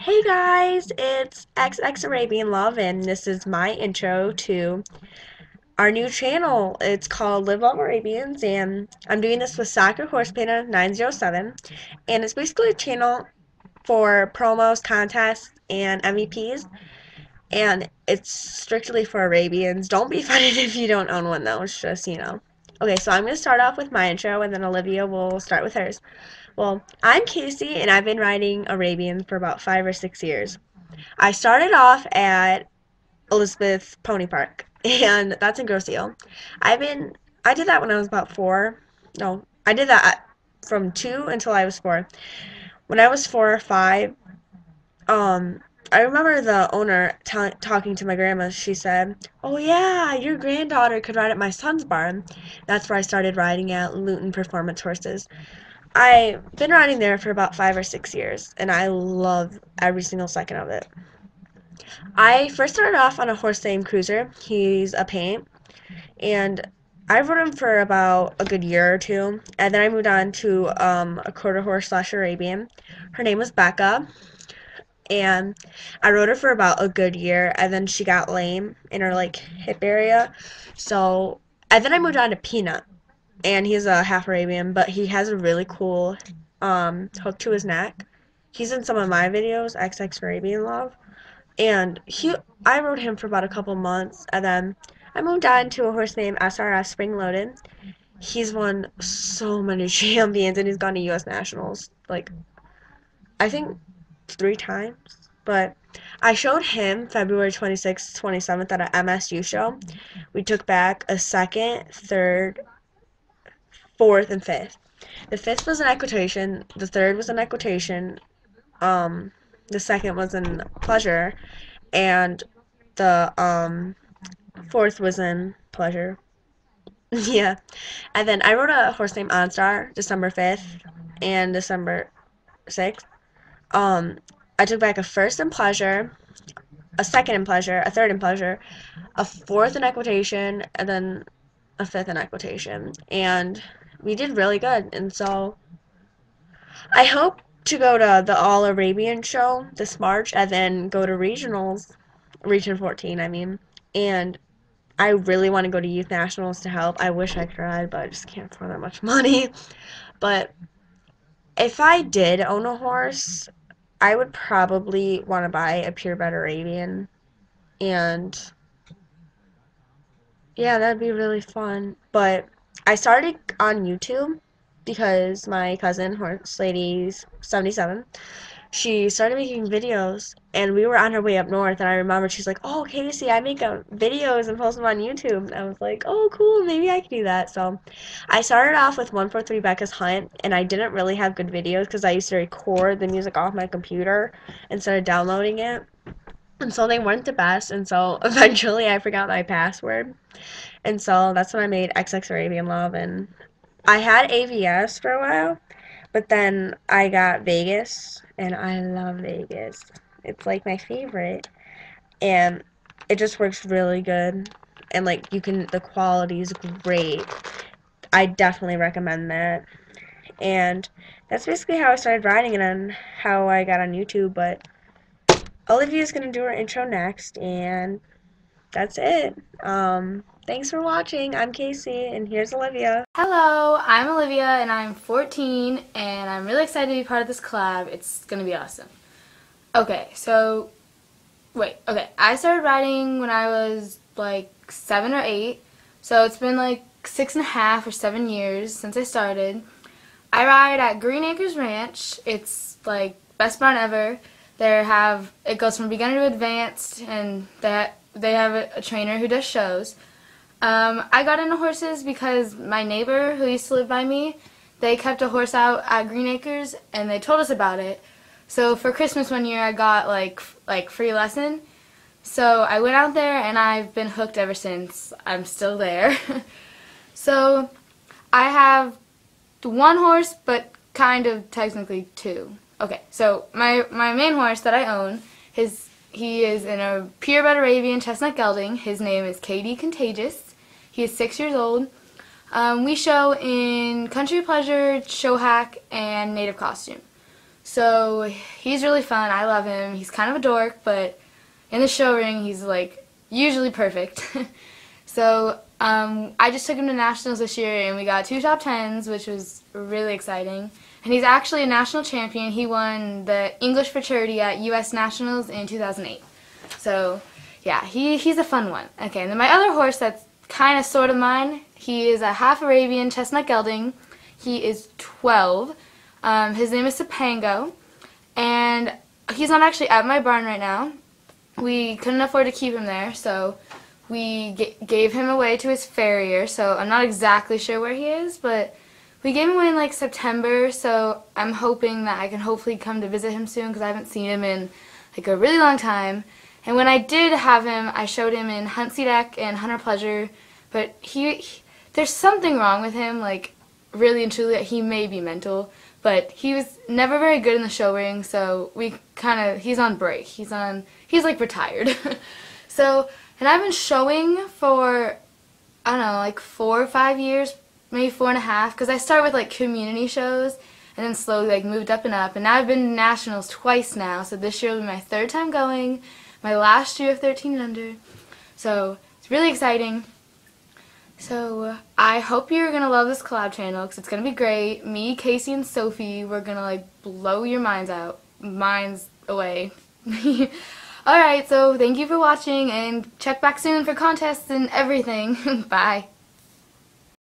Hey guys, it's XX Arabian Love, and this is my intro to our new channel. It's called Live Love Arabians, and I'm doing this with Soccer Horse Painter 907, and it's basically a channel for promos, contests, and MVPs, and it's strictly for Arabians. Don't be offended if you don't own one though, it's just. Okay, so I'm going to start off with my intro, and then Olivia will start with hers. Well, I'm Casey, and I've been riding Arabians for about 5 or 6 years. I started off at Elizabeth Pony Park, and that's in Grosse Ile. I did that when I was about 4. No, I did that from 2 until I was 4. When I was 4 or 5, I remember the owner talking to my grandma. She said, "Oh yeah, your granddaughter could ride at my son's barn." That's where I started riding at Luton Performance Horses. I've been riding there for about 5 or 6 years, and I love every single second of it. I first started off on a horse named Cruiser. He's a paint, and I rode him for about a good year or two, and then I moved on to a quarter horse slash Arabian. Her name was Becca, and I rode her for about a good year, and then she got lame in her like hip area, so and then I moved on to Peanut, and he's a half Arabian, but he has a really cool hook to his neck. He's in some of my videos, XX Arabian Love. And I rode him for about a couple months, and then I moved on to a horse named SRS Spring Loaded. He's won so many champions, and he's gone to U.S. Nationals, like, I think 3 times. But I showed him February 26th, 27th at a MSU show. We took back a second, third, fourth, and fifth. The fifth was an equitation, the third was an equitation, the second was in pleasure, and the fourth was in pleasure. Yeah. And then I rode a horse named OnStar December 5th and December 6th. Um, I took back a first in pleasure, a second in pleasure, a third in pleasure, a fourth in equitation, and then a fifth in equitation. And we did really good. And so I hope to go to the All Arabian show this March and then go to regionals, Region 14, I mean. And I really want to go to Youth Nationals to help. I wish I could ride, but I just can't afford that much money. But if I did own a horse, I would probably want to buy a purebred Arabian. And yeah, that'd be really fun. But I started on YouTube because my cousin, Horse Ladies 77, she started making videos, and we were on her way up north, and I remember she's like, "Oh, Casey, I make videos and post them on YouTube." And I was like, "Oh, cool, maybe I could do that." So I started off with 143 Becca's Hunt, and I didn't really have good videos because I used to record the music off my computer instead of downloading it. And so they weren't the best, and so eventually I forgot my password. And so that's when I made XX Arabian Love, and I had AVS for a while, but then I got Vegas, and I love Vegas. It's like my favorite, and it just works really good. And like the quality is great. I definitely recommend that. And that's basically how I started riding and how I got on YouTube. But Olivia's gonna do her intro next, and that's it. Thanks for watching. I'm Casey, and here's Olivia. Hello, I'm Olivia and I'm 14 and I'm really excited to be part of this collab. It's going to be awesome. Okay, I started riding when I was like 7 or 8, so it's been like 6.5 or 7 years since I started. I ride at Green Acres Ranch. It's like best barn ever. It goes from beginner to advanced, and they have a trainer who does shows. I got into horses because my neighbor who used to live by me, they kept a horse out at Green Acres and they told us about it. So for Christmas one year I got like free lesson. So I went out there and I've been hooked ever since. I'm still there. So I have one horse, but kind of technically two. Okay, so my main horse that I own, he is in a purebred Arabian chestnut gelding. His name is KD Contagious. He is 6 years old. We show in Country Pleasure, Show Hack, and Native Costume. So he's really fun. I love him. He's kind of a dork, but in the show ring, he's like usually perfect. So I just took him to nationals this year, and we got 2 top 10s, which was really exciting. And he's actually a national champion. He won the English for Charity at U.S. Nationals in 2008. So yeah, he's a fun one. Okay, and then my other horse that's kind of sort of mine, he is a half Arabian chestnut gelding. He is 12. His name is Topango, and he's not actually at my barn right now. We couldn't afford to keep him there, so we gave him away to his farrier. So I'm not exactly sure where he is, but we gave him away in like September, so I'm hoping that I can hopefully come to visit him soon because I haven't seen him in like a really long time. And when I did have him, I showed him in Hunt Deck and Hunter Pleasure, but there's something wrong with him, like really and truly, he may be mental, but he was never very good in the show ring, so he's on break. He's like retired. So, and I've been showing for, I don't know, like 4 or 5 years, maybe 4.5, because I started with like community shows and then slowly like moved up, and now I've been to nationals twice now, so this year will be my 3rd time going, my last year of 13 and under, so it's really exciting. So I hope you're going to love this collab channel because it's going to be great. Me, Casey, and Sophie, we're going to like blow your minds away. Alright, so thank you for watching and check back soon for contests and everything. Bye.